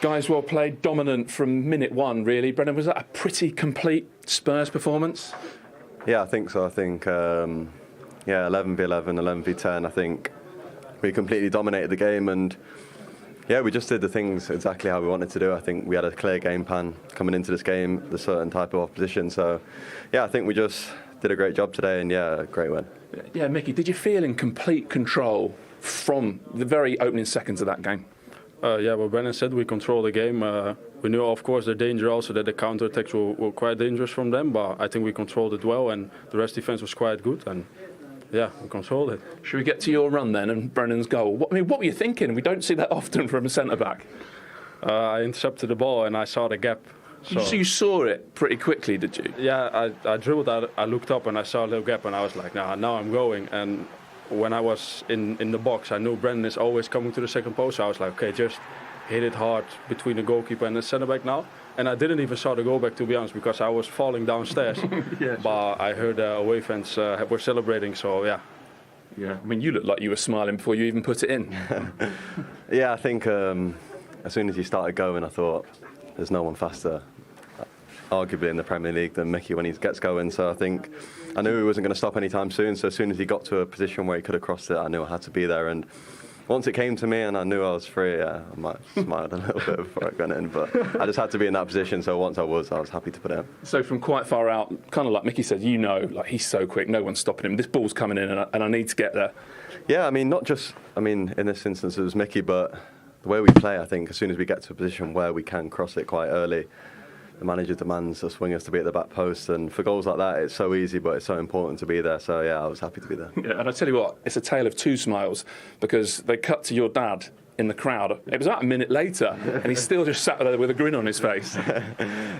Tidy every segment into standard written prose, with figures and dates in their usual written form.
Guys, well played, dominant from minute one, really. Brendan, was that a pretty complete Spurs performance? Yeah, I think so. I think, 11v11, 11v10, I think we completely dominated the game, and yeah, we just did the things exactly how we wanted to do. I think we had a clear game plan coming into this game, the certain type of opposition. So yeah, I think we just did a great job today, and yeah, great win. Yeah, Mickey, did you feel in complete control from the very opening seconds of that game? Yeah, well, Brennan said we control the game. We knew, of course, the danger also that the counter-attacks were quite dangerous from them, but I think we controlled it well, and the rest defence was quite good, and yeah, we controlled it. Should we get to your run then and Brennan's goal? What were you thinking? We don't see that often from a centre-back. I intercepted the ball and I saw the gap. So you saw it pretty quickly, did you? Yeah, I dribbled out, I looked up and I saw a little gap and I was like, nah, now I'm going. And when I was in the box, I knew Brendan is always coming to the second post, so I was like, okay, just hit it hard between the goalkeeper and the centre-back now. And I didn't even saw the goal-back, to be honest, because I was falling downstairs. Yeah, but I heard away fans were celebrating, so yeah. Yeah, I mean, you looked like you were smiling before you even put it in. Yeah, I think as soon as you started going, I thought there's no one faster, arguably in the Premier League, than Mickey when he gets going. So I think I knew he wasn't going to stop anytime soon. So as soon as he got to a position where he could have crossed it, I knew I had to be there. And once it came to me and I knew I was free, yeah, I might have smiled a little bit before I got in. But I just had to be in that position. So once I was happy to put it in. So from quite far out, kind of like Mickey said, like he's so quick, no one's stopping him. This ball's coming in and I need to get there. Yeah, I mean, in this instance it was Mickey, but the way we play, I think as soon as we get to a position where we can cross it quite early, the manager demands the swingers to be at the back post, and for goals like that, it's so easy, but it's so important to be there. So yeah, I was happy to be there. Yeah, and I tell you what, it's a tale of two smiles, because they cut to your dad in the crowd. It was about a minute later, and he still just sat there with a grin on his face.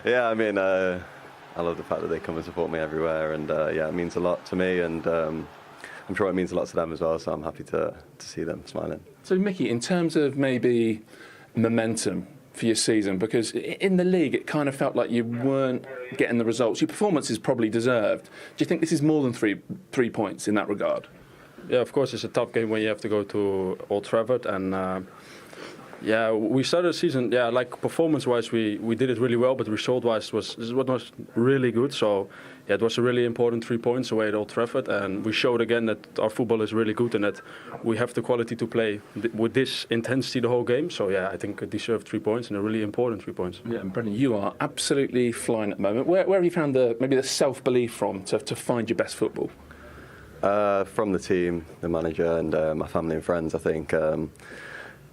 Yeah, I mean, I love the fact that they come and support me everywhere, and yeah, it means a lot to me, and I'm sure it means a lot to them as well. So I'm happy to see them smiling. So Mickey, in terms of maybe momentum for your season, because in the league it kind of felt like you weren't getting the results. Your performance is probably deserved. Do you think this is more than three points in that regard? Yeah, of course it's a tough game when you have to go to Old Trafford, and yeah, we started the season, yeah, like performance-wise we did it really well, but result-wise was really good. So yeah, it was a really important 3 points away at Old Trafford, and we showed again that our football is really good and that we have the quality to play with this intensity the whole game. So yeah, I think it deserved 3 points, and a really important 3 points. Yeah, and Brendan, you are absolutely flying at the moment. Where have you found maybe the self-belief from to find your best football? From the team, the manager, and my family and friends, I think.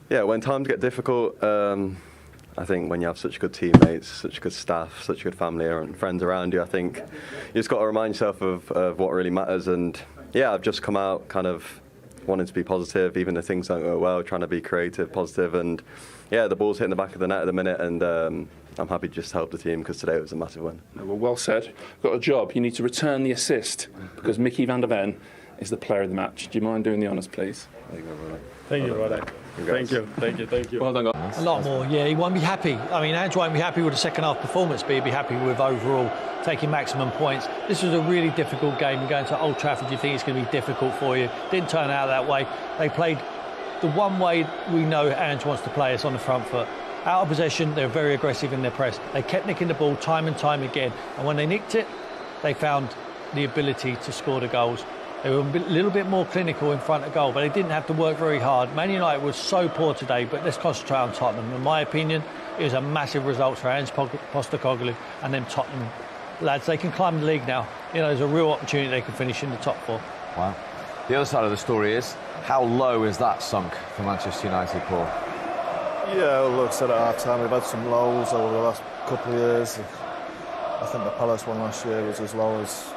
Yeah, when times get difficult, I think when you have such good teammates, such good staff, such good family and friends around you, I think you just got to remind yourself of what really matters. And yeah, I've just come out kind of wanting to be positive, even if things don't go well, trying to be creative, positive. And yeah, the ball's hitting the back of the net at the minute, and I'm happy just to help the team, because today it was a massive win. Well said. Got a job. You need to return the assist, because Mickey van der Ven is the player of the match. Do you mind doing the honours, please? There you go, brother. Thank you, brother. Thank you. Well done, guys. A lot more, yeah. He won't be happy. I mean, Ange won't be happy with the second half performance, but he'll be happy with overall taking maximum points. This was a really difficult game. You're going to Old Trafford, you think it's going to be difficult for you. Didn't turn out that way. They played the one way we know Ange wants to play us, on the front foot. Out of possession, they're very aggressive in their press. They kept nicking the ball time and time again. And when they nicked it, they found the ability to score the goals. They were a little bit more clinical in front of goal, but they didn't have to work very hard. Man United was so poor today, but let's concentrate on Tottenham. In my opinion, it was a massive result for Ange Postecoglou and them Tottenham lads. They can climb the league now. You know, there's a real opportunity they can finish in the top four. Wow. The other side of the story is, how low is that sunk for Manchester United, Paul? Yeah, well, look, said at half-time, we've had some lows over the last couple of years. I think the Palace one last year was as low as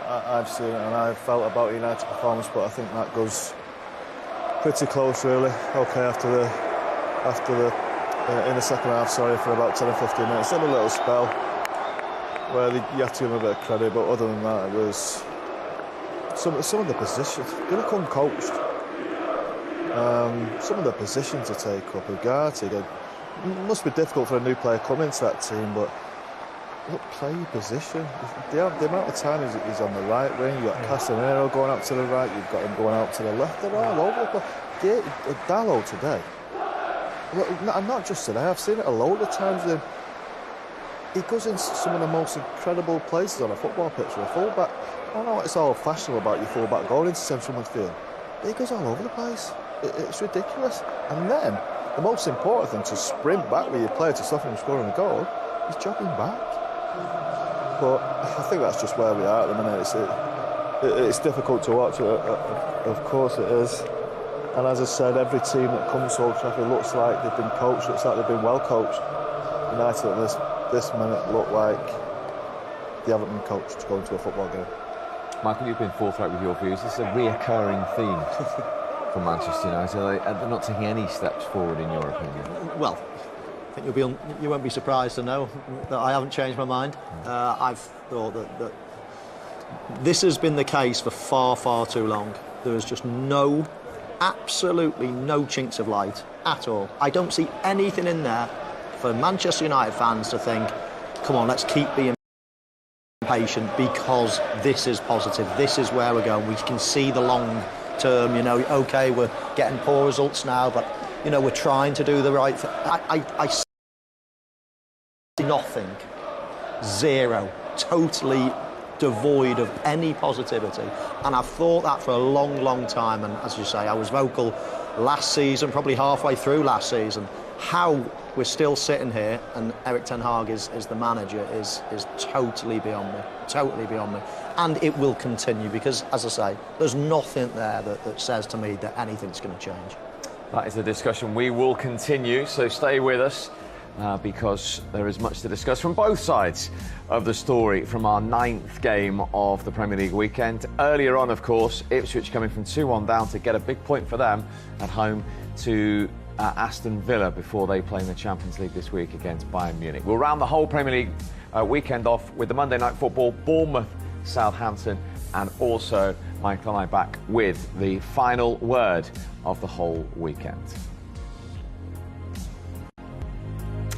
I've seen it and I've felt about United's performance, but I think that goes pretty close, really. Okay, in the second half, sorry, for about 10 or 15 minutes, had a little spell where you have to give them a bit of credit, but other than that, it was some of the positions. They look uncoached. Some of the positions to take up, Ugarte, it must be difficult for a new player coming into that team, but look, play your position. The amount of time he's on the right wing, you've got Casemiro going out to the right, you've got him going out to the left, they're all over the place. Dallo today, And not just today, I've seen it a load of times. He goes in some of the most incredible places on a football pitch with a full-back. I know it's all fashionable about your full-back going into central midfield, but he goes all over the place. It's ridiculous. And then, the most important thing, to sprint back with your player to stop him scoring a goal, he's jogging back. But I think that's just where we are at the minute. It's difficult to watch, of course it is. And as I said, every team that comes to Old Trafford looks like they've been coached, looks like they've been well coached. United at this minute look like they haven't been coached to go into a football game. Michael, you've been forthright with your views. This is a reoccurring theme for Manchester United. They're not taking any steps forward, in your opinion. Well, I think you won't be surprised to know that I haven't changed my mind. I've thought that this has been the case for far, far too long. There is just absolutely no chinks of light at all. I don't see anything in there for Manchester United fans to think, come on, let's keep being patient because this is positive, this is where we're going. We can see the long term, OK, we're getting poor results now, but, we're trying to do the right thing. I see nothing, zero, totally devoid of any positivity. And I've thought that for a long, long time. And as you say, I was vocal last season, probably halfway through last season. How we're still sitting here and Erik ten Hag is the manager is totally beyond me. And it will continue because, as I say, there's nothing there that says to me that anything's going to change. That is a discussion we will continue, so stay with us. Because there is much to discuss from both sides of the story from our 9th game of the Premier League weekend. Earlier on, of course, Ipswich coming from 2-1 down to get a big point for them at home to Aston Villa before they play in the Champions League this week against Bayern Munich. We'll round the whole Premier League weekend off with the Monday Night Football, Bournemouth, Southampton, and also Michael and I back with the final word of the whole weekend.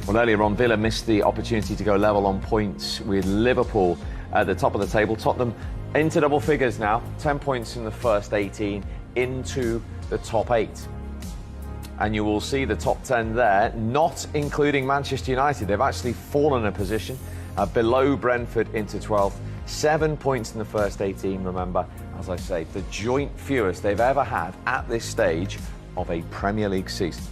Well, earlier on, Villa missed the opportunity to go level on points with Liverpool at the top of the table. Tottenham into double figures now, 10 points in the first 18, into the top 8. And you will see the top 10 there, not including Manchester United. They've actually fallen a position below Brentford into 12th. 7 points in the first 18, remember, as I say, the joint fewest they've ever had at this stage of a Premier League season.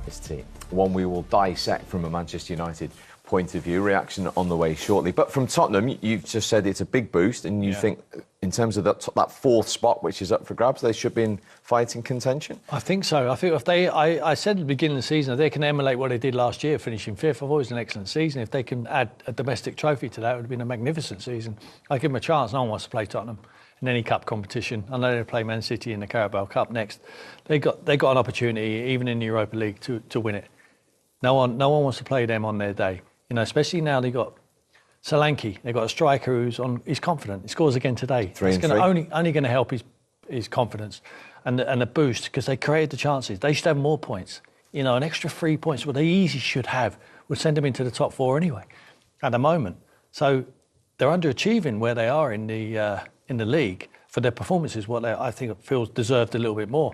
This team. One we will dissect from a Manchester United point of view. Reaction on the way shortly. But from Tottenham, you've just said it's a big boost, and you think, in terms of that 4th spot, which is up for grabs, they should be in fighting contention? I think so. I think if I said at the beginning of the season, if they can emulate what they did last year, finishing 5th, I thought it was an excellent season. If they can add a domestic trophy to that, it would have been a magnificent season. I give them a chance. No one wants to play Tottenham in any cup competition. I know they play Man City in the Carabao Cup next. They got an opportunity, even in the Europa League, to win it. No one wants to play them on their day. Especially now they've got Solanke. They've got a striker he's confident. He scores again today. It's only going to help his confidence and the boost because they created the chances. They should have more points. An extra 3 points, what they easily should have, would send them into the top 4 anyway, at the moment. So they're underachieving where they are in the league for their performances. What I think feels deserved a little bit more.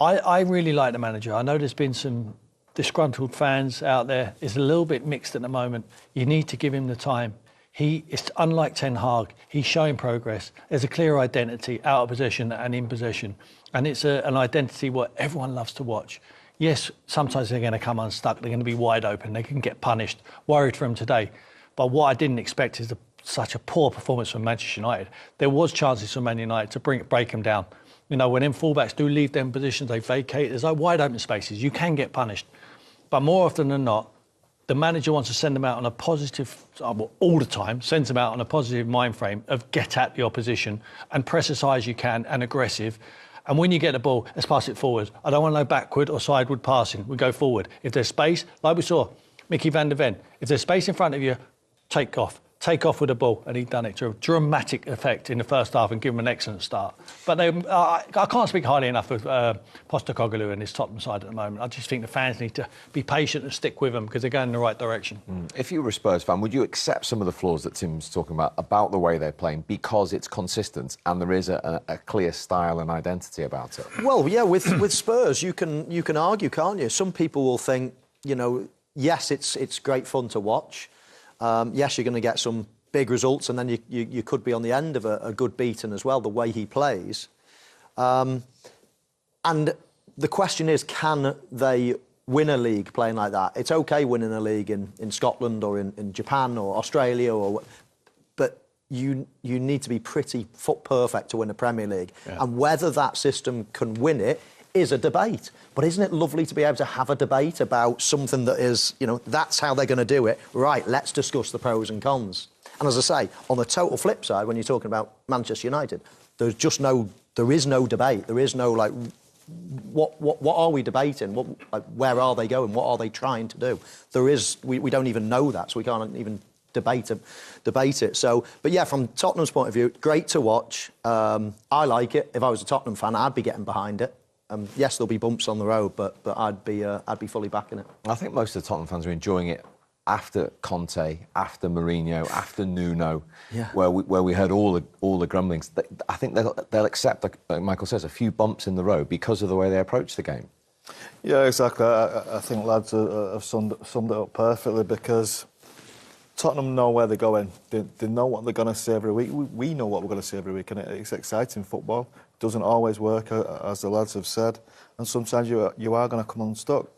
I really like the manager. I know there's been some disgruntled fans out there. It's a little bit mixed at the moment. You need to give him the time. It's unlike Ten Hag. He's showing progress. There's a clear identity out of possession and in possession. And it's an identity what everyone loves to watch. Yes, sometimes they're going to come unstuck. They're going to be wide open. They can get punished. Worried for him today. But what I didn't expect is such a poor performance from Manchester United. There was chances for Man United to break them down. When them fullbacks do leave them positions, they vacate. There's wide open spaces. You can get punished. But more often than not, the manager wants to send them out on a positive, all the time, sends them out on a positive mind frame of get at the opposition and press as high as you can and aggressive. And when you get the ball, let's pass it forward. I don't want no backward or sideward passing. We go forward. If there's space, like we saw, Mickey van der Ven, if there's space in front of you, take off. take off with the ball, and he'd done it to a dramatic effect in the first half and give him an excellent start. But I can't speak highly enough of Postecoglou and his Tottenham side at the moment. I just think the fans need to be patient and stick with them because they're going in the right direction. If you were a Spurs fan, would you accept some of the flaws that Tim's talking about the way they're playing because it's consistent and there is a clear style and identity about it? Well, yeah, with Spurs, you can argue, can't you? Some people will think, yes, it's great fun to watch. Yes, you're going to get some big results, and then you could be on the end of a good beating as well, the way he plays. And the question is, can they win a league playing like that? It's OK winning a league in Scotland or in Japan or Australia, but you need to be pretty foot perfect to win a Premier League. Yeah. And whether that system can win it is a debate. But isn't it lovely to be able to have a debate about something that is, that's how they're going to do it. Right, let's discuss the pros and cons. And as I say, on the total flip side, when you're talking about Manchester United, there is no debate. There is no, what are we debating? Where are they going? What are they trying to do? We don't even know that, so we can't even debate it. So, but yeah, from Tottenham's point of view, great to watch. I like it. If I was a Tottenham fan, I'd be getting behind it. Yes, there'll be bumps on the road, but I'd be fully backing it. I think most of the Tottenham fans are enjoying it after Conte, after Mourinho, after Nuno, where we heard all the grumblings. I think they'll accept, like Michael says, a few bumps in the road because of the way they approach the game. Yeah, exactly. I think lads have summed it up perfectly because Tottenham know where they're going. They know what they're going to see every week. We know what we're going to see every week, and it's exciting football. It doesn't always work, as the lads have said, and sometimes you are going to come unstuck.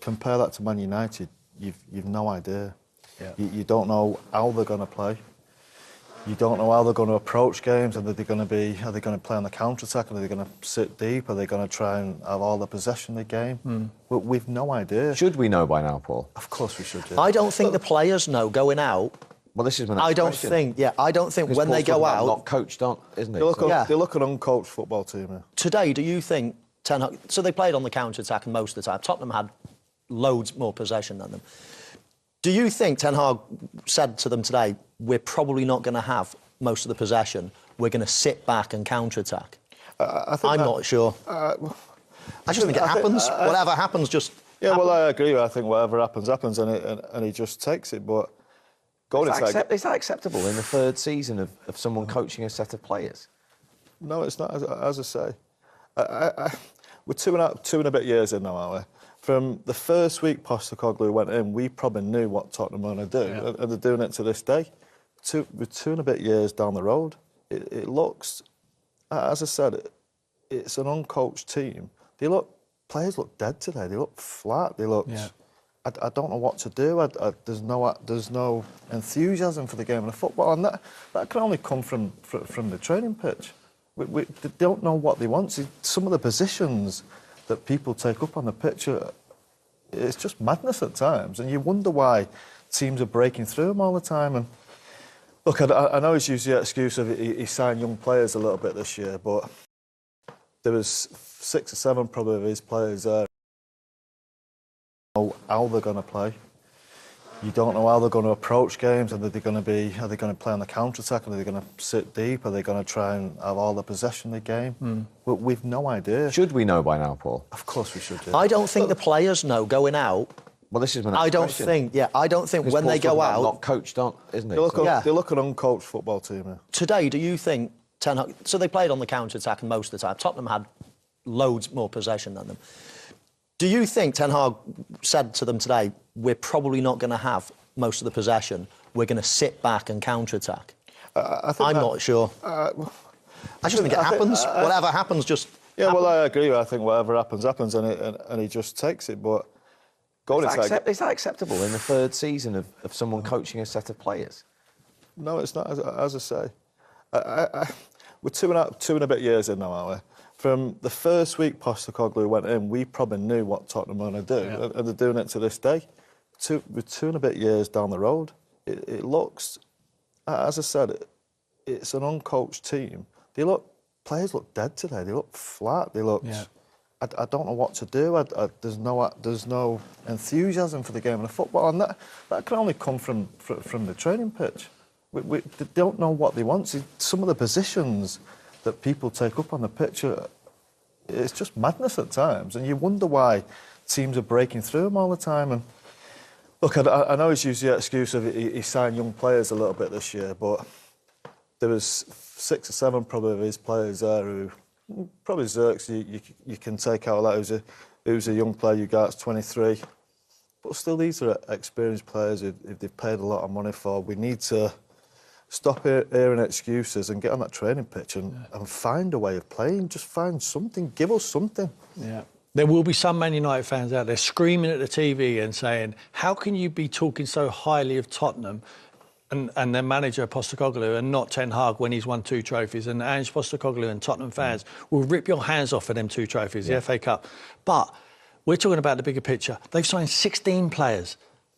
Compare that to Man United. You've no idea. Yeah. You don't know how they're going to play. You don't know how they're going to approach games. Are they going to play on the counter-attack? Are they going to sit deep? Are they going to try and have all the possession of the game? We've no idea. Should we know by now, Paul? Of course we should. Yeah. I don't think the players know going out. Well, this is my next question. I don't think when they go out, not coached on, isn't it? They look an uncoached football team. Yeah. Today, do you think Ten Hag? So they played on the counter-attack most of the time. Tottenham had loads more possession than them. Do you think Ten Hag said to them today, we're probably not going to have most of the possession, we're going to sit back and counter-attack? I'm not sure. I just think it happens. Whatever happens, just happens. Well, I agree. I think whatever happens, and he just takes it. But is that acceptable in the third season of someone coaching a set of players? No, it's not. As I say, we're two and a bit years in now, aren't we? From the first week Postecoglou went in, we probably knew what Tottenham were going to do, and they're doing it to this day. We're 2 and a bit years down the road. It looks, as I said, it's an uncoached team. Players look dead today. They look flat. They look. Yeah. I don't know what to do. There's no enthusiasm for the game of football, and that can only come from the training pitch. They don't know what they want. See, some of the positions that people take up on the pitch, it's just madness at times, and you wonder why teams are breaking through them all the time. And look, I know he's used the excuse of he signed young players a little bit this year, but there was 6 or 7 probably of his players there. You don't know how they're going to play. You don't know how they're going to approach games. Are they going to play on the counter-attack? Are they going to sit deep? Are they going to try and have all the possession of the game? We've no idea. Should we know by now, Paul? Of course we should. Yeah. I don't think the players know going out. Well, this is my next question. I don't think when they go out, not coached on, isn't it? They look an uncoached football team. Yeah. Today, do you think Ten Hag? So they played on the counter-attack most of the time. Tottenham had loads more possession than them. Do you think Ten Hag said to them today, we're probably not going to have most of the possession, we're going to sit back and counter-attack? I'm not sure. I just think it happens. Whatever happens, just happens. Well, I agree. I think whatever happens, and he just takes it. But is that acceptable in the third season of someone coaching a set of players? No, it's not. As I say, we're 2 and a bit years in now, aren't we? From the first week Postecoglou went in, we probably knew what Tottenham were going to do, and they're doing it to this day. We're 2 and a bit years down the road. It looks, as I said, it's an uncoached team. Players look dead today. They look flat. They look. Yeah. I don't know what to do. There's no enthusiasm for the game of football, and that can only come from the training pitch. They don't know what they want. See, some of the positions that people take up on the pitch, it's just madness at times, and you wonder why teams are breaking through them all the time. And look, I know he's used the excuse of he signed young players a little bit this year, but there was 6 or 7 probably of his players there who, probably Zirks, you can take out that who's a young player you got, 23. But still, these are experienced players who they've paid a lot of money for. We need to stop hearing excuses and get on that training pitch and find a way of playing. Just find something. Give us something. Yeah. There will be some Man United fans out there screaming at the TV and saying, how can you be talking so highly of Tottenham and their manager Postecoglou and not Ten Hag when he's won 2 trophies? And Ange Postecoglou and Tottenham fans will rip your hands off for them 2 trophies, the FA Cup. But we're talking about the bigger picture. They've signed 16 players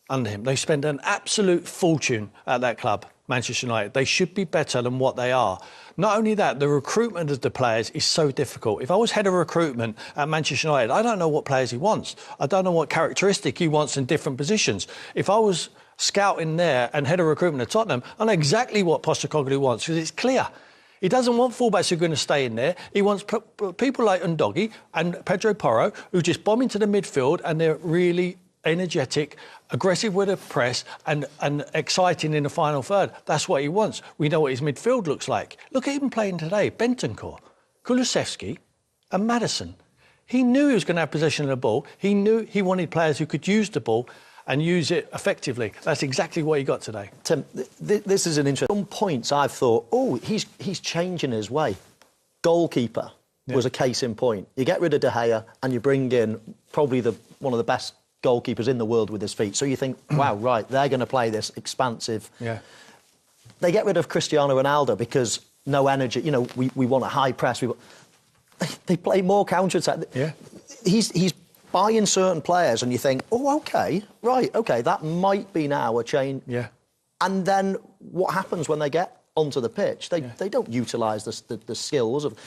under him. They spent an absolute fortune at that club, Manchester United. They should be better than what they are. Not only that, the recruitment of the players is so difficult. If I was head of recruitment at Manchester United, I don't know what players he wants. I don't know what characteristic he wants in different positions. If I was scouting there and head of recruitment at Tottenham, I know exactly what Postecoglou wants because it's clear. He doesn't want fullbacks who are going to stay in there. He wants people like Undogi and Pedro Porro who just bomb into the midfield and they're really energetic, aggressive with the press and exciting in the final third. That's what he wants. We know what his midfield looks like. Look at him playing today. Bentancur, Kulusevski and Maddison. He knew he was going to have possession of the ball. He knew he wanted players who could use the ball and use it effectively. That's exactly what he got today. Tim, this is an interesting... Some points I've thought, he's changing his way. Goalkeeper was a case in point. You get rid of De Gea and you bring in probably one of the best goalkeepers in the world with his feet. So you think, wow, right, they're going to play this expansive... Yeah. They get rid of Cristiano Ronaldo because no energy. You know, we want a high press. They play more counter-attack. Yeah. He's buying certain players and you think, OK, that might be now a change. Yeah. And then what happens when they get onto the pitch? They don't utilise the skills of...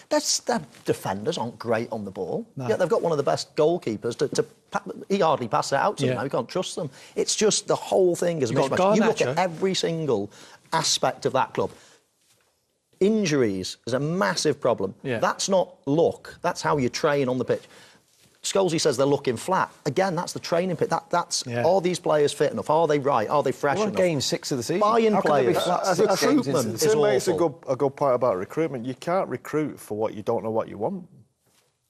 Their defenders aren't great on the ball. No. Yet they've got one of the best goalkeepers he hardly passes it out to them now. You can't trust them. It's just the whole thing is a mismatch. You look at every single aspect of that club. Injuries is a massive problem. Yeah. That's not luck. That's how you train on the pitch. Scholesy says they're looking flat. Again, that's the training pit. Are these players fit enough? Are they right? Are they fresh enough? Game 6 of the season. Buying players. Recruitment is awful. It's a good point about recruitment. You can't recruit for what you don't know what you want.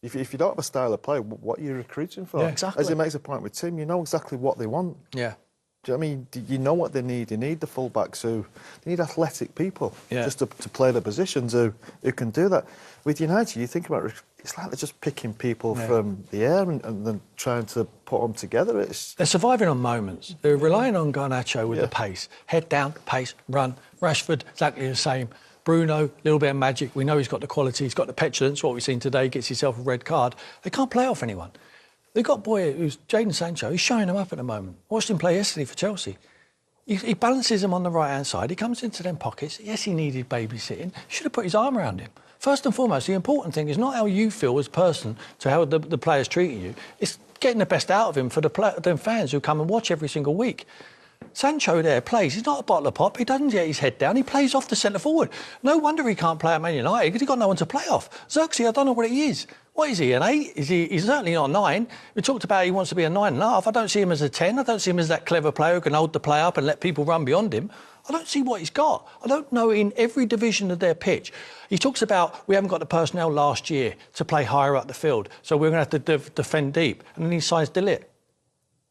If you don't have a style of play, what are you recruiting for? Yeah, exactly. As he makes a point with Tim, you know exactly what they want. Yeah. Do you know what I mean? You know what they need. You need the fullbacks they need athletic people just to play the positions who can do that. With United, you think about it's like they're just picking people from the air and then trying to put them together. They're surviving on moments. They're relying on Garnacho with the pace. Head down, pace, run. Rashford, exactly the same. Bruno, a little bit of magic. We know he's got the quality. He's got the petulance. What we've seen today, gets himself a red card. They can't play off anyone. They've got a boy who's Jadon Sancho. He's showing them up at the moment. Watched him play yesterday for Chelsea. He balances them on the right-hand side. He comes into them pockets. Yes, he needed babysitting. Should have put his arm around him. First and foremost, the important thing is not how you feel as a person to how the player's treating you. It's getting the best out of him for the fans who come and watch every single week. Sancho there plays. He's not a bottle of pop. He doesn't get his head down. He plays off the centre forward. No wonder he can't play at Man United because he's got no one to play off. Xerxes, I don't know what he is. What is he, an 8? He's certainly not a 9. We talked about he wants to be a 9.5. I don't see him as a 10. I don't see him as that clever player who can hold the play up and let people run beyond him. I don't see what he's got. I don't know in every division of their pitch. He talks about we haven't got the personnel last year to play higher up the field, so we're going to have to defend deep. And then he signs De Ligt.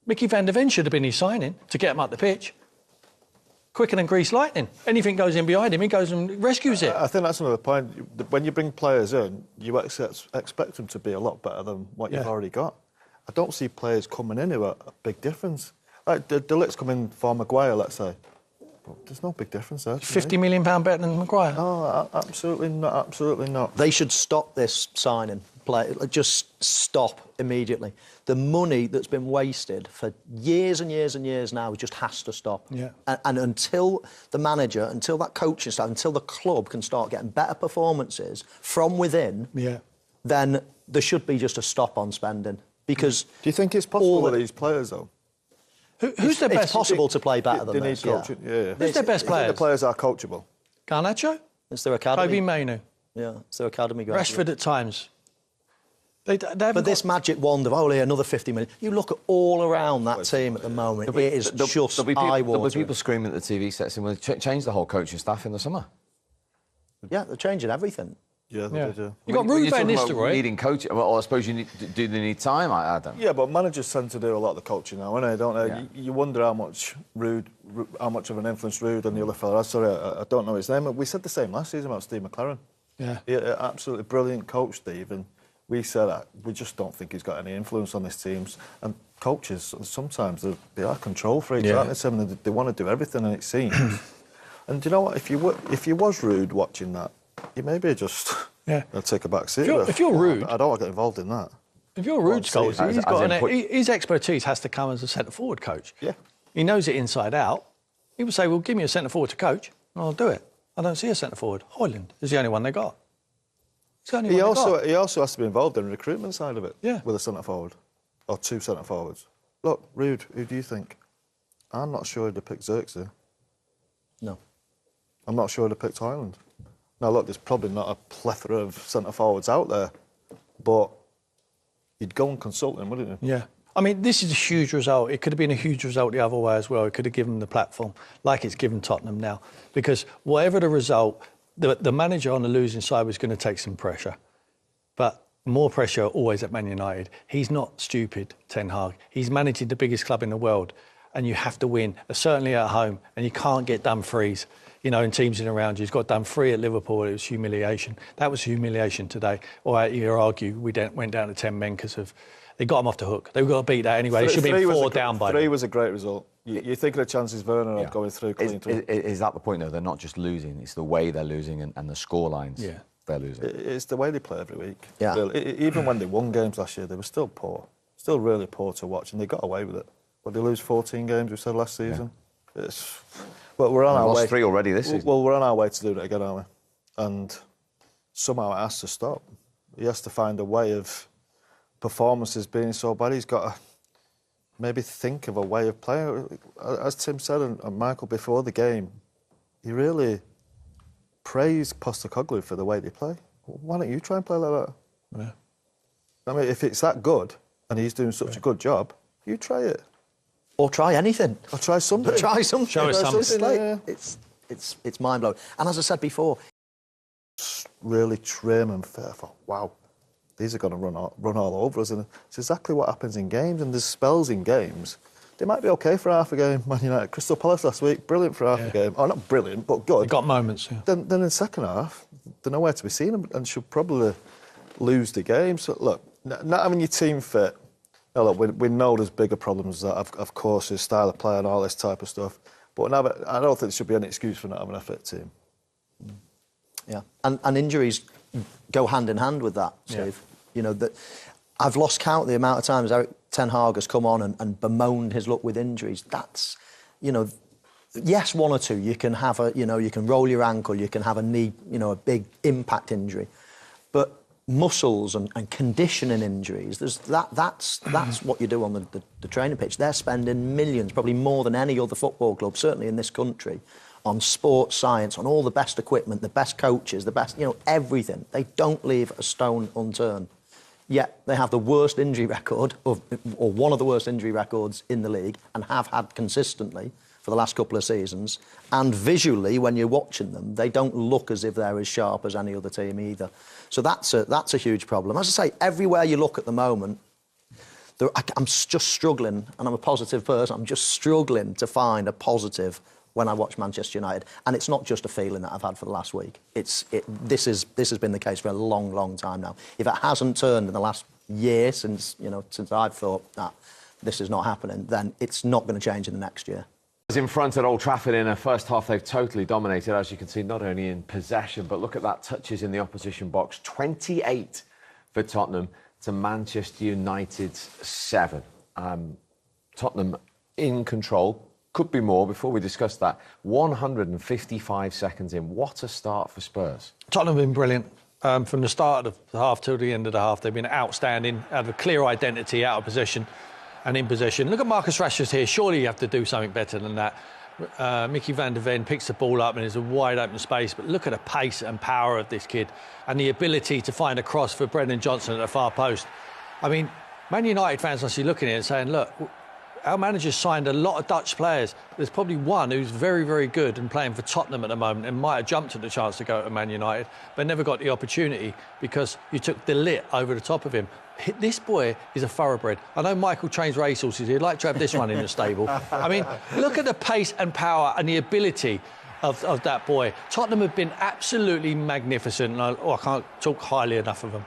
Mickey van der Ven should have been his signing to get him up the pitch. Quicker than greased lightning. Anything goes in behind him, he goes and rescues it. I think that's another point. When you bring players in, you expect them to be a lot better than what you've already got. I don't see players coming in who are a big difference. Like De Ligt's coming for Maguire, let's say. But there's no big difference there. £50 million better than Maguire. Oh, absolutely not. Absolutely not. They should stop this signing. Just stop immediately. The money that's been wasted for years and years and years now just has to stop. Yeah. And until the manager, until that coaching staff, until the club can start getting better performances from within, then there should be just a stop on spending. Because do you think it's possible with these players, though? Who's their It's best? possible to play better than They need this. coaching. Yeah. Who's their best The players? players are coachable. Garnacho, It's their academy. Kobe Mainoo, Yeah, it's their academy. graduate. Rashford at times. They But this magic wand of only another 50 million. You look at all around that team at the moment. It is just There'll be eye-watering. people screaming at the TV sets and we'll change the whole coaching staff in the summer. Yeah, they're changing everything. Yeah, they do. You got When you're Ruben talking about Nistelrooy. needing coach. Well, I suppose do they need time, Adam? Yeah, but managers tend to do a lot of the coaching now, don't they? Yeah. You wonder how much of an influence Rude and the other fella has. Sorry, I don't know his name. We said the same last season about Steve McLaren. Yeah. Absolutely brilliant coach, Steve. And we said that we just don't think he's got any influence on his teams. And coaches, sometimes they are control freaks, aren't they? Sam? They want to do everything, and it seems. And do you know what? If you was Rude watching that, you maybe just take a back seat. If you're Rude, I don't want to get involved in that. If you're Rude's coach, as his expertise has to come as a centre forward coach. Yeah. He knows it inside out. He would say, "Well, give me a centre forward to coach, and I'll do it." I don't see a centre forward. Hoyland is the only one they got. It's the only one they got. He also has to be involved in the recruitment side of it. Yeah. With a centre forward or two centre forwards. Look, Rude, who do you think? I'm not sure he'd have picked Xerxes. No. I'm not sure he'd have picked Highland. Now, look, there's probably not a plethora of centre forwards out there, but you'd go and consult him, wouldn't you? Yeah. I mean, this is a huge result. It could have been a huge result the other way as well. It could have given them the platform, like it's given Tottenham now. Because whatever the result, the manager on the losing side was going to take some pressure. But more pressure always at Man United. He's not stupid, Ten Hag. He's managing the biggest club in the world, and you have to win, certainly at home, and you can't get done frees. You know, in teams in around you. He's got done 3 at Liverpool. It was humiliation. That was humiliation today. Or you argue we went down to 10 men because they got him off the hook. They've got to beat that anyway. They should be 4 down by 3 then. was a great result. You think of the chances Werner had going through clean. Is that the point, though? They're not just losing. It's the way they're losing and the score lines they're losing. It's the way they play every week. Yeah. Really. Even when they won games last year, they were still poor. Still really poor to watch, and they got away with it. But they lose 14 games, we said last season. Yeah. Well, we're on our way. Lost 3 already this season. Well, we're on our way to do that again, aren't we? And somehow it has to stop. He has to find a way of performances being so bad. He's got to maybe think of a way of playing. As Tim said and Michael before the game, he really praised Postecoglou for the way they play. Why don't you try and play like that? Yeah. I mean, if it's that good and he's doing such a good job, you try it. Or try anything. Or try something. Try something. Show us something. It's mind-blowing. And as I said before... Really trim and fair. I thought, wow, these are going to run all over us. And it's exactly what happens in games. And there's spells in games. They might be OK for half a game. Man United, Crystal Palace last week, brilliant for half a game. Oh, not brilliant, but good. They got moments, yeah. Then in the second half, they're nowhere to be seen and should probably lose the game. So, look, not having your team fit, look, we know there's bigger problems that, of course, his style of play and all this type of stuff. But I don't think there should be any excuse for not having a fit team. Yeah, and injuries go hand in hand with that, Steve. You know, that I've lost count the amount of times Eric Ten Hag has come on and bemoaned his luck with injuries. That's, you know, yes, 1 or 2, you can have you can roll your ankle, you can have a knee, a big impact injury. But muscles and conditioning injuries, that's what you do on the training pitch. They're spending millions, probably more than any other football club, certainly in this country, on sports science, on all the best equipment, the best coaches, the best, everything. They don't leave a stone unturned. Yet they have the worst injury record, or one of the worst injury records in the league, and have had consistently for the last couple of seasons. And visually, when you're watching them, they don't look as if they're as sharp as any other team either. So that's a huge problem. As I say, everywhere you look at the moment, I'm just struggling, and I'm a positive person, I'm just struggling to find a positive when I watch Manchester United. And it's not just a feeling that I've had for the last week. This has been the case for a long, long time now. If it hasn't turned in the last year since I've thought that this is not happening, then it's not going to change in the next year. In front at Old Trafford in a first half, they've totally dominated, as you can see, not only in possession, but look at that, touches in the opposition box. 28 for Tottenham to Manchester United's 7. Tottenham in control. Could be more. Before we discuss that, 155 seconds in. What a start for Spurs. Tottenham have been brilliant. From the start of the half till the end of the half, they've been outstanding, have a clear identity, out of position. and in possession. Look at Marcus Rashford here. Surely you have to do something better than that. Mickey van der Ven picks the ball up and there's a wide open space, but look at the pace and power of this kid and the ability to find a cross for Brendan Johnson at the far post. I mean, Man United fans must be looking at it and saying, look, our manager's signed a lot of Dutch players. There's probably one who's very, very good and playing for Tottenham at the moment and might have jumped at the chance to go to Man United, but never got the opportunity because you took De Ligt over the top of him. This boy is a thoroughbred. I know Michael trains racehorses. He'd like to have this one in the stable. I mean, look at the pace and power and the ability of that boy. Tottenham have been absolutely magnificent. And I can't talk highly enough of them.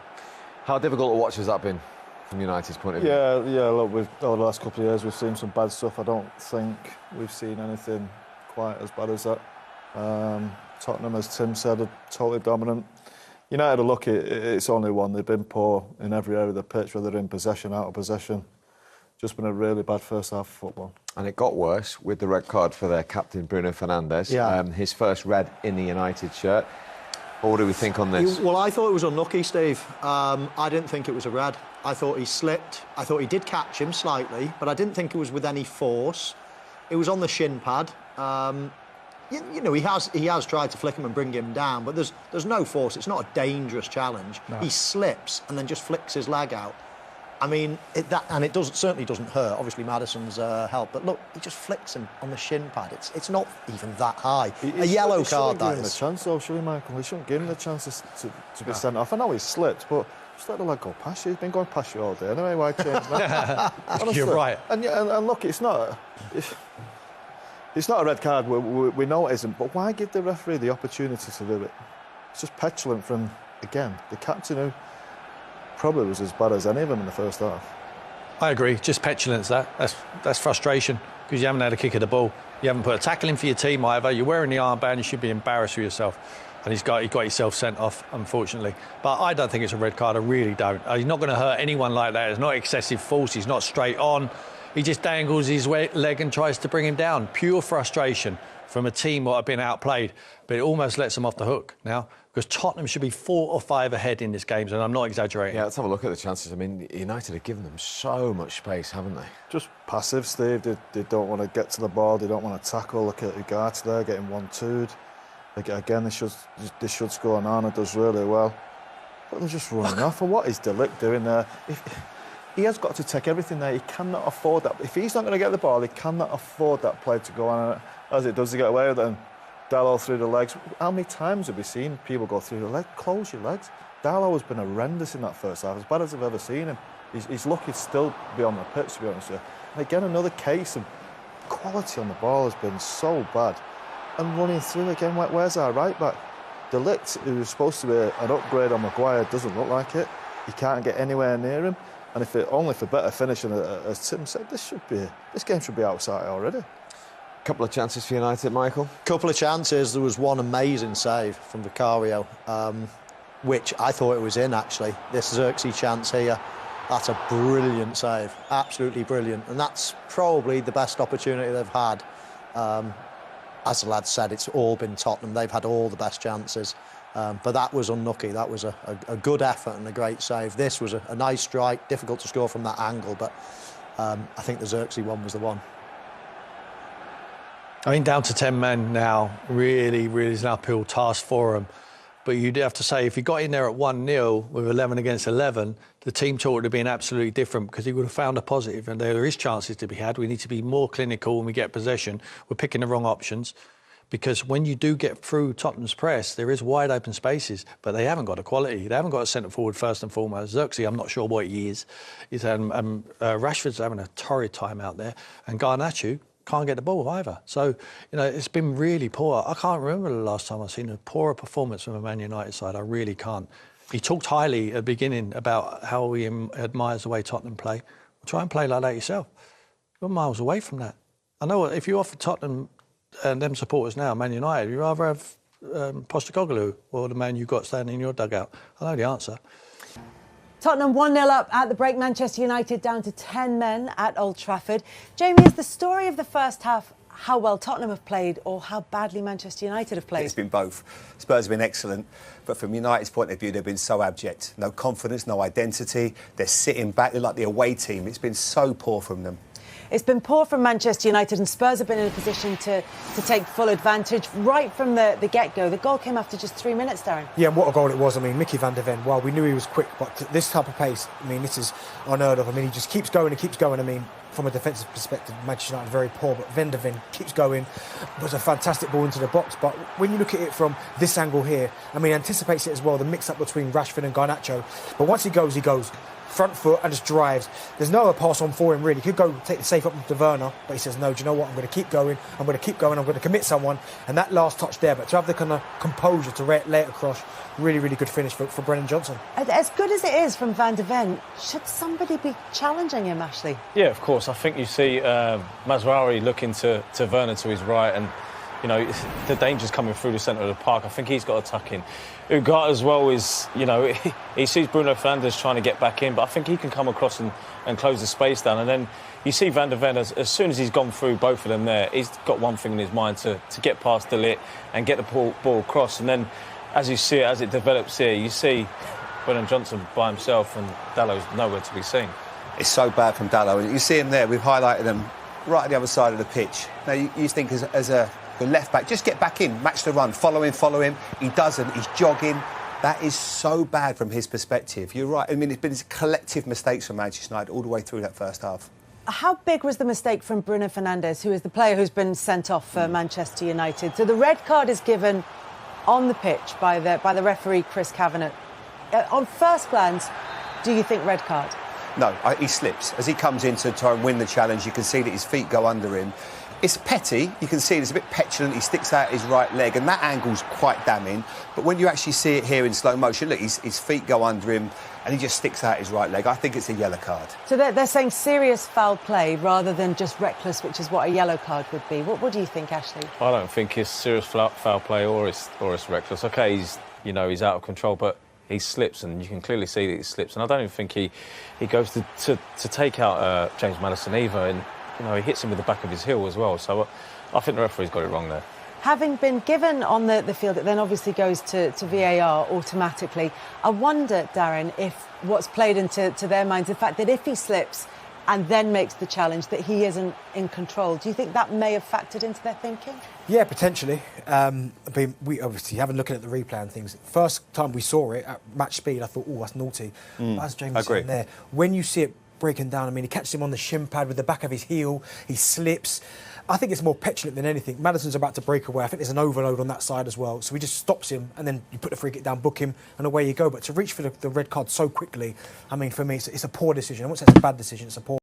How difficult to watch has that been from United's point of view? Yeah. Look, over the last couple of years, we've seen some bad stuff. I don't think we've seen anything quite as bad as that. Tottenham, as Tim said, are totally dominant. United are lucky. It's only one. They've been poor in every area of the pitch, whether in possession, out of possession. Just been a really bad first half of football. And it got worse with the red card for their captain, Bruno Fernandes. Yeah. His first red in the United shirt. What do we think on this? Well, I thought it was unlucky, Steve. I didn't think it was a red. I thought he slipped. I thought he did catch him slightly, but I didn't think it was with any force. It was on the shin pad. You know, he has tried to flick him and bring him down, but there's no force. It's not a dangerous challenge. No. He slips and then just flicks his leg out. I mean, it certainly doesn't hurt. Obviously, Maddison's help, but look, he just flicks him on the shin pad. It's not even that high. A yellow card, that is. Give him a chance, though, should we, Michael? He shouldn't give him the chance to be sent off. I know he slipped, but just let the leg go past you. He's been going past you all day. Anyway, why change that? You're right. And look, it's not a red card. We know it isn't, but why give the referee the opportunity to do it? It's just petulant from, again, the captain who probably was as bad as any of them in the first half. I agree. Just petulance. That's frustration because you haven't had a kick of the ball. You haven't put a tackle in for your team either. You're wearing the armband. You should be embarrassed for yourself. And he got himself sent off, unfortunately. But I don't think it's a red card. I really don't. He's not going to hurt anyone like that. It's not excessive force. He's not straight on. He just dangles his leg and tries to bring him down. Pure frustration from a team that have been outplayed. But it almost lets them off the hook now because Tottenham should be 4 or 5 ahead in this game, and I'm not exaggerating. Yeah, let's have a look at the chances. I mean, United have given them so much space, haven't they? Just passive, Steve. They don't want to get to the ball. They don't want to tackle. Look at Ugarte there, getting 1-2'd. Again, they should score, and Arnold does really well. But they're just running off. And what is De Ligt doing there? He has got to take everything there. He cannot afford that. If he's not going to get the ball, he cannot afford that play to go on. As it does, to get away with it. And Dalot through the legs. How many times have we seen people go through the leg? Close your legs. Dalot has been horrendous in that first half, as bad as I've ever seen him. He's lucky to still be on the pitch, to be honest with you. And again, another case of quality on the ball has been so bad. And running through again, where's our right back? De Ligt, who was supposed to be an upgrade on Maguire, doesn't look like it. He can't get anywhere near him. And if only for better finishing, as Tim said, this game should be outside already. Couple of chances for United, Michael? Couple of chances. There was one amazing save from Vicario, which I thought it was in, actually. This Xerxes chance here, that's a brilliant save. Absolutely brilliant. And that's probably the best opportunity they've had. As the lad said, it's all been Tottenham. They've had all the best chances. But that was unlucky. That was a good effort and a great save. This was a nice strike, difficult to score from that angle, but I think the Xerxes one was the one. I mean, down to 10 men now, really is an uphill task for them. But you'd have to say, if he got in there at 1-0 with 11 against 11, the team talk would have been absolutely different because he would have found a positive. And there is chances to be had. We need to be more clinical when we get possession. We're picking the wrong options. Because when you do get through Tottenham's press, there is wide open spaces, but they haven't got a quality. They haven't got a centre forward first and foremost. Xerxes, I'm not sure what he is. Rashford's having a torrid time out there, and Garnacho can't get the ball either. So, you know, it's been really poor. I can't remember the last time I've seen a poorer performance from a Man United side. I really can't. He talked highly at the beginning about how he admires the way Tottenham play. Well, try and play like that yourself. You're miles away from that. I know if you offer Tottenham and them supporters now, Man United, you'd rather have Postecoglou or the man you've got standing in your dugout. I know the answer. Tottenham 1-0 up at the break. Manchester United down to 10 men at Old Trafford. Jamie, is the story of the first half how well Tottenham have played or how badly Manchester United have played? It's been both. Spurs have been excellent, but from United's point of view, they've been so abject. No confidence, no identity. They're sitting back. They're like the away team. It's been so poor from them. It's been poor from Manchester United, and Spurs have been in a position to take full advantage right from the get-go. The goal came after just 3 minutes, Darren. Yeah, and what a goal it was. I mean, Mickey van der Ven, well, we knew he was quick, but this type of pace, I mean, this is unheard of. I mean, he just keeps going and keeps going. I mean, from a defensive perspective, Manchester United very poor, but Van der Ven keeps going. It was a fantastic ball into the box, but when you look at it from this angle here, I mean, anticipates it as well, the mix-up between Rashford and Garnacho. But once he goes, front foot and just drives. There's no other pass on for him, really. He could go take the safe up to Werner, but he says, no, do you know what? I'm going to keep going. I'm going to commit someone. And that last touch there, but to have the kind of composure to lay it across, really, really good finish for Brennan Johnson. As good as it is from Van der Ven, should somebody be challenging him, Ashley? Yeah, of course. I think you see Mazraoui looking to Werner to his right, and you know, the danger's coming through the centre of the park. I think he's got to tuck in. Ugarte as well is, you know, he sees Bruno Fernandes trying to get back in, but I think he can come across and close the space down. And then you see Van der Ven, as soon as he's gone through both of them there, he's got one thing in his mind to get past De Ligt and get the ball across. And then as you see it, as it develops here, you see Brennan Johnson by himself and Dallow's nowhere to be seen. It's so bad from Dallow. You see him there, we've highlighted him right at the other side of the pitch. Now, you think as a left back, just get back in, match the run, follow him. He doesn't, he's jogging. That is so bad from his perspective. You're right. I mean, it's been collective mistakes from Manchester United all the way through that first half. How big was the mistake from Bruno Fernandes, who is the player who's been sent off for Manchester United? So the red card is given on the pitch by the referee, Chris Kavanagh. On first glance, do you think red card? No, he slips. As he comes in to try and win the challenge, you can see that his feet go under him. It's petty, you can see it's a bit petulant, he sticks out his right leg, and that angle's quite damning. But when you actually see it here in slow motion, look, his feet go under him, and he just sticks out his right leg. I think it's a yellow card. So they're saying serious foul play rather than just reckless, which is what a yellow card would be. What do you think, Ashley? I don't think it's serious foul play or it's reckless. OK, he's out of control, but he slips, and you can clearly see that he slips. And I don't even think he goes to take out James Maddison either. And you know, he hits him with the back of his heel as well. So I think the referee's got it wrong there. Having been given on the field, it then obviously goes to VAR automatically. I wonder, Darren, if what's played into their minds, the fact that if he slips and then makes the challenge, that he isn't in control. Do you think that may have factored into their thinking? Yeah, potentially. We obviously haven't looked at the replay and things. First time we saw it at match speed, I thought, oh, that's naughty. But as James said there, when you see it breaking down, I mean, he catches him on the shin pad with the back of his heel, he slips. I think it's more petulant than anything. Madison's about to break away. I think there's an overload on that side as well. So he just stops him, and then you put the free kick down, book him, and away you go. But to reach for the red card so quickly, I mean, for me, it's a poor decision. I won't say it's a bad decision, it's a poor